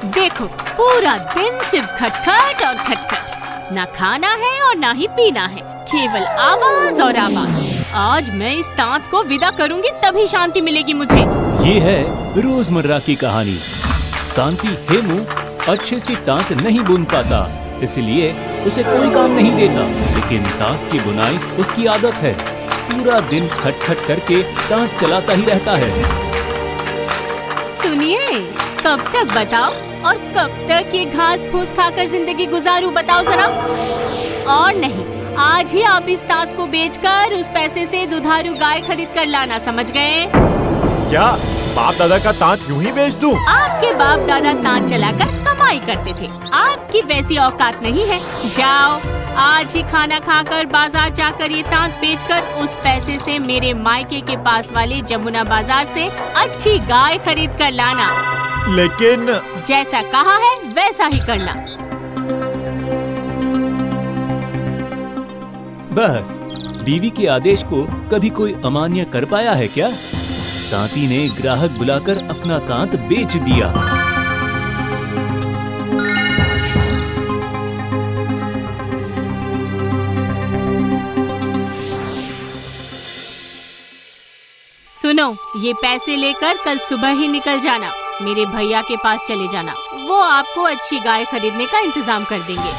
देखो, पूरा दिन सिर्फ खटखट और खटखट। ना खाना है और ना ही पीना है, केवल आवाज और आवाज। आज मैं इस तांत को विदा करूंगी, तभी शांति मिलेगी मुझे। ये है रोजमर्रा की कहानी। तांती हेमू अच्छे से तांत नहीं बुन पाता, इसलिए उसे कोई काम नहीं देता। लेकिन तांत की बुनाई उसकी आदत है। पूरा दिन खटखट करके तांत चलाता ही रहता है। सुनिए, कब तक बताओ, और कब तक ये घास फूस खाकर जिंदगी गुजारूं, बताओ जरा। और नहीं, आज ही आप इस तांत को बेचकर उस पैसे से दुधारू गाय खरीद कर लाना, समझ गए? क्या बाप दादा का तांत यूं ही बेच दूं? आपके बाप दादा तांत चलाकर कमाई करते थे, आपकी वैसी औकात नहीं है। जाओ, आज ही खाना खाकर बाजार जाकर ये तांत बेचकर उस पैसे से मेरे मायके के पास वाले जमुना बाजार से अच्छी गाय खरीद कर लाना। लेकिन जैसा कहा है वैसा ही करना। बस, बीवी के आदेश को कभी कोई अमान्य कर पाया है क्या? तांती ने ग्राहक बुलाकर अपना तांत बेच दिया। सुनो, ये पैसे लेकर कल सुबह ही निकल जाना, मेरे भैया के पास चले जाना। वो आपको अच्छी गाय खरीदने का इंतजाम कर देंगे।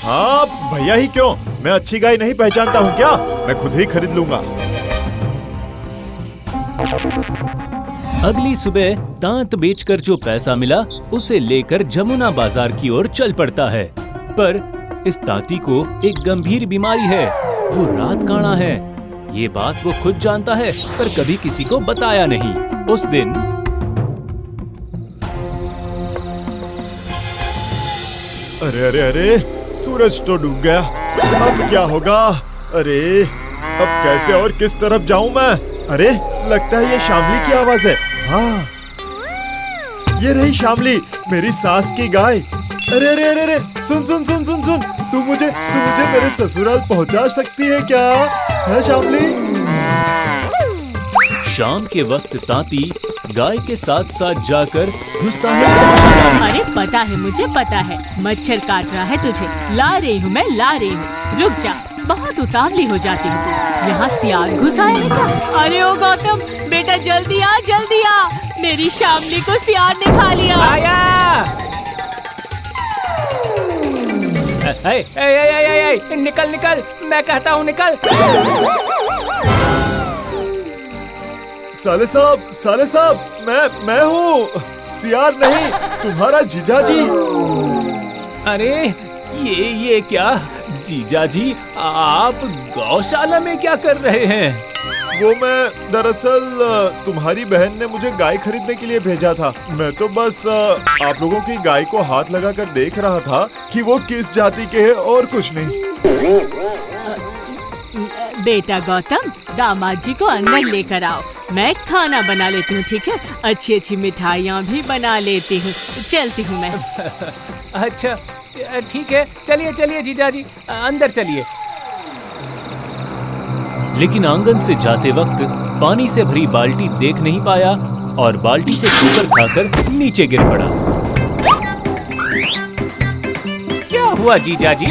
हाँ, भैया ही क्यों, मैं अच्छी गाय नहीं पहचानता हूँ क्या? मैं खुद ही खरीद लूंगा। अगली सुबह तांत बेचकर जो पैसा मिला उसे लेकर जमुना बाजार की ओर चल पड़ता है। पर इस तांती को एक गंभीर बीमारी है, वो रात काना है। ये बात वो खुद जानता है, पर कभी किसी को बताया नहीं। उस दिन अरे अरे अरे, सूरज तो डूब गया, अब क्या होगा? अरे अब कैसे और किस तरफ जाऊं मैं? अरे लगता है ये शामली की आवाज है। हाँ, ये रही शामली, मेरी सास की गाय। अरे अरे अरे अरे, सुन सुन सुन सुन सुन, तू मुझे मेरे ससुराल पहुंचा सकती है क्या? है शामली? शाम के वक्त तांती गाय के साथ साथ जाकर घुसता है। अरे पता है, मुझे पता है, मच्छर काट रहा है तुझे। ला रही हूँ मैं, ला रही हूँ। रुक जा, बहुत उतावली हो जाती है तू। यहाँ सियार घुस आया है क्या? अरे ओ गौतम बेटा, जल्दी आ, जल्दी आ, मेरी शामली को सियार ने खा लिया। आया! निकल निकल, मैं कहता हूँ निकल। साले साहब, मैं हूँ, सियार नहीं, तुम्हारा जीजाजी। अरे ये क्या जीजाजी, आप गौशाला में क्या कर रहे हैं? वो मैं दरअसल तुम्हारी बहन ने मुझे गाय खरीदने के लिए भेजा था। मैं तो बस आप लोगों की गाय को हाथ लगाकर देख रहा था कि वो किस जाति के हैं, और कुछ नहीं। बेटा गौतम, दामाद जी को अंदर लेकर आओ, मैं खाना बना लेती हूँ, ठीक है? अच्छी अच्छी मिठाइयाँ भी बना लेती हूँ। चलती हूँ मैं। अच्छा ठीक है, चलिए चलिए जीजाजी, अंदर चलिए। लेकिन आंगन से जाते वक्त पानी से भरी बाल्टी देख नहीं पाया और बाल्टी से ठोकर खाकर नीचे गिर पड़ा। क्या हुआ जीजाजी?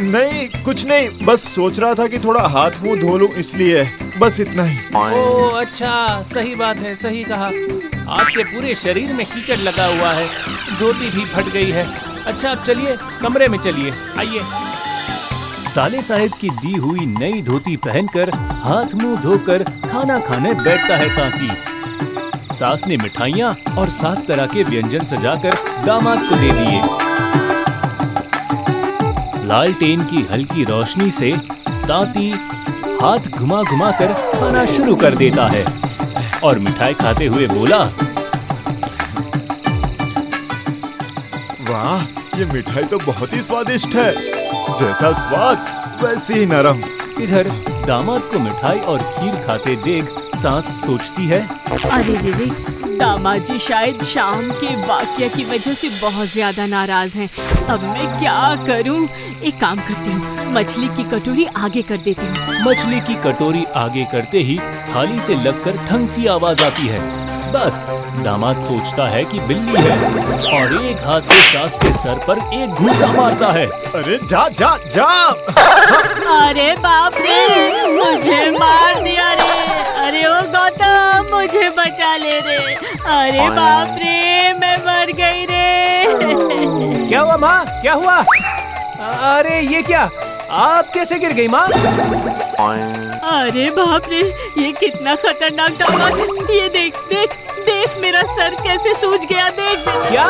नहीं, कुछ नहीं, बस सोच रहा था कि थोड़ा हाथ मुंह धो लूं, इसलिए बस इतना ही। ओह अच्छा, सही बात है, सही कहा। आपके पूरे शरीर में कीचड़ लगा हुआ है, धोती भी फट गई है। अच्छा अब चलिए, कमरे में चलिए, आइए। साले साहब की दी हुई नई धोती पहनकर हाथ मुंह धोकर खाना खाने बैठता है तांती। सास ने मिठाइयाँ और 7 तरह के व्यंजन सजाकर दामाद को दे दिए। लालटेन की हल्की रोशनी से तांती हाथ घुमा घुमा कर खाना शुरू कर देता है और मिठाई खाते हुए बोला, वाह, ये मिठाई तो बहुत ही स्वादिष्ट है, जैसा स्वाद वैसी ही नरम। इधर दामाद को मिठाई और खीर खाते देख सास सोचती है, अरे जी, दामाद जी शायद शाम के वाकया की वजह से बहुत ज्यादा नाराज हैं। अब मैं क्या करूं? एक काम करती हूँ, मछली की कटोरी आगे कर देती हूँ। मछली की कटोरी आगे करते ही थाली से लगकर ठंग सी आवाज आती है। बस दामाद सोचता है कि बिल्ली है और एक हाथ से सास के सर पर एक घूंसा मारता है। अरे जा जा जा। अरे बाप रे, मुझे मार दिया रे। अरे ओ गौतम, मुझे बचा ले रे। अरे बाप रे, मैं मर गई रे। क्या हुआ माँ, क्या हुआ? अरे ये क्या, आप कैसे गिर गई माँ? अरे बाप रे, ये कितना खतरनाक दामाद है। ये देख देख देख, मेरा सर कैसे सूज गया। देख क्या,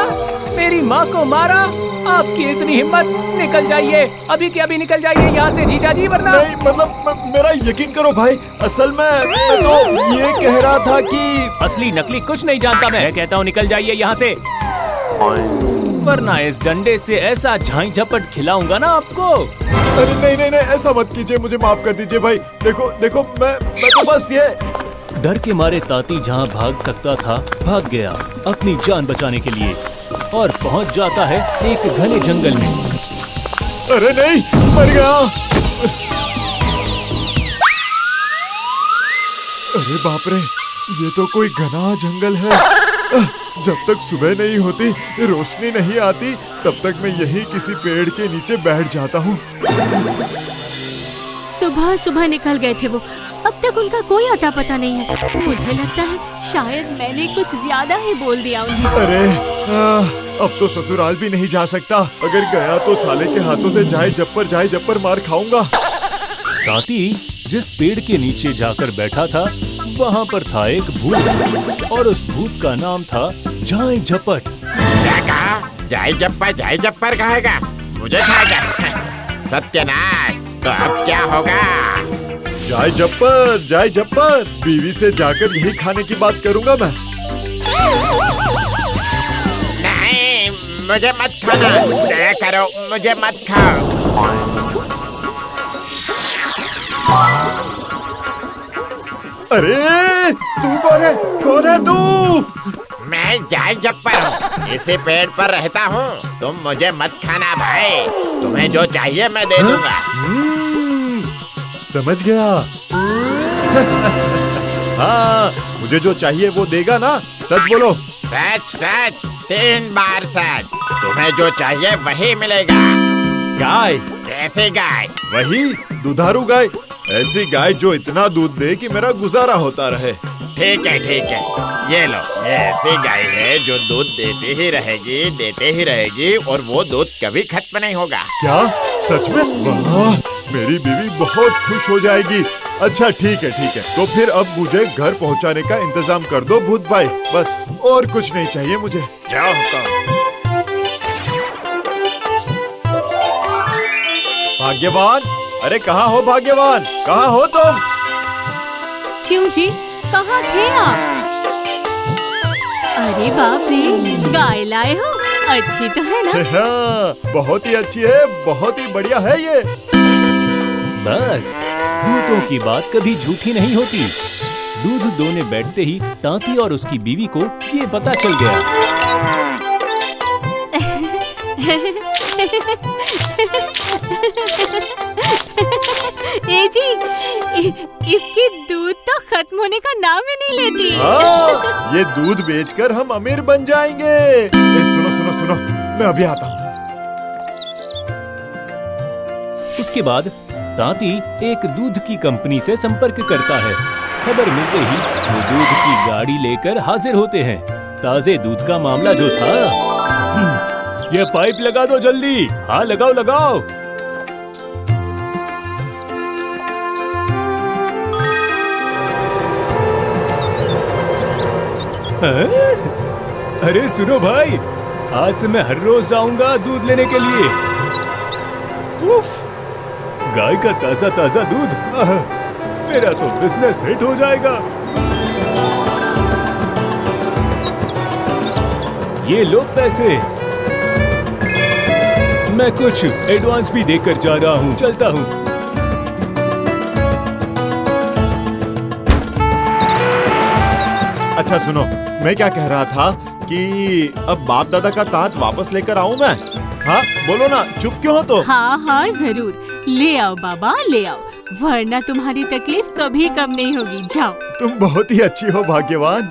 मेरी माँ को मारा? आपकी इतनी हिम्मत, निकल जाइए अभी के अभी, निकल जाइए यहाँ से जीजा जी, वरना। नहीं मतलब मेरा यकीन करो भाई, असल में मैं तो ये कह रहा था कि असली नकली कुछ नहीं जानता मैं कहता हूँ निकल जाइए यहाँ से, वरना इस डंडे से ऐसा झाई झपट खिलाऊंगा ना आपको। अरे नहीं नहीं नहीं, ऐसा मत कीजिए, मुझे माफ कर दीजिए भाई। देखो देखो, मैं तो बस ये। डर के मारे ताती जहाँ भाग सकता था भाग गया अपनी जान बचाने के लिए और पहुँच जाता है एक घने जंगल में। अरे नहीं, मर गया। अरे बाप रे, ये तो कोई घना जंगल है। जब तक सुबह नहीं होती, रोशनी नहीं आती, तब तक मैं यही किसी पेड़ के नीचे बैठ जाता हूँ। सुबह सुबह निकल गए थे वो, अब तक उनका कोई अता पता नहीं है। मुझे लगता है शायद मैंने कुछ ज्यादा ही बोल दिया उन्हें। अरे अब तो ससुराल भी नहीं जा सकता। अगर गया तो साले के हाथों से जाए जप्पर मार खाऊंगा। ताती जिस पेड़ के नीचे जाकर बैठा था वहाँ पर था एक भूत और उस भूत का नाम था जाए झपट। क्या कहा? जाए जप्पर कहेगा, मुझे खाएगा। सत्यानाश, तो अब क्या होगा? जाए जप्पर, बीवी से जाकर यही खाने की बात करूंगा मैं। नहीं, मुझे मत खाना। दया करो, मुझे मत खाओ। अरे तू कौन है तू? मैं जाए जप्पर हूँ, इसी पेड़ पर रहता हूँ। तुम मुझे मत खाना भाई, तुम्हें जो चाहिए मैं दे दूंगा। समझ गया। हाँ, मुझे जो चाहिए वो देगा ना? सच बोलो। सच 3 बार सच। तुम्हें जो चाहिए वही मिलेगा। गाय? कैसी गाय? वही दुधारू गाय, ऐसी गाय जो इतना दूध दे कि मेरा गुजारा होता रहे। ठीक है, ये लो। ये ऐसी गाय है जो दूध देते ही रहेगी और वो दूध कभी खत्म नहीं होगा। क्या सच में? वाह, मेरी बीवी बहुत खुश हो जाएगी। अच्छा ठीक है, तो फिर अब मुझे घर पहुंचाने का इंतजाम कर दो भूत भाई, बस और कुछ नहीं चाहिए मुझे। जाओ हुक्म। भाग्यवान, अरे कहाँ हो भाग्यवान, कहाँ हो तुम? क्यों जी, कहाँ थे आप? अरे बाप रे, गाय लाए हो? अच्छी तो है ना? हाँ, बहुत ही अच्छी है, बहुत ही बढ़िया है ये। बस भूतों की बात कभी झूठी नहीं होती। दूध दोने बैठते ही तांती और उसकी बीवी को ये पता चल गया। ए जी, इसकी दूध तो खत्म होने का नाम ही नहीं लेती। हाँ, ये दूध बेचकर हम अमीर बन जाएंगे। सुनो, मैं अभी आता हूँ। उसके बाद तांती एक दूध की कंपनी से संपर्क करता है। खबर मिलते ही वो दूध की गाड़ी लेकर हाजिर होते हैं। ताजे दूध का मामला जो था। ये पाइप लगा दो जल्दी। हाँ लगाओ। अरे सुनो भाई, आज से मैं हर रोज जाऊंगा दूध लेने के लिए। उफ, गाय का ताजा दूध, मेरा तो बिजनेस हिट हो जाएगा। ये लो पैसे, मैं कुछ एडवांस भी देकर जा रहा हूँ, चलता हूँ। अच्छा सुनो, मैं क्या कह रहा था कि अब बाप दादा का तांत वापस लेकर आऊं मैं? हाँ बोलो ना, चुप क्यों हो तो? हाँ हाँ जरूर, ले आओ बाबा ले आओ, वरना तुम्हारी तकलीफ कभी कम नहीं होगी। जाओ। तुम बहुत ही अच्छी हो भाग्यवान।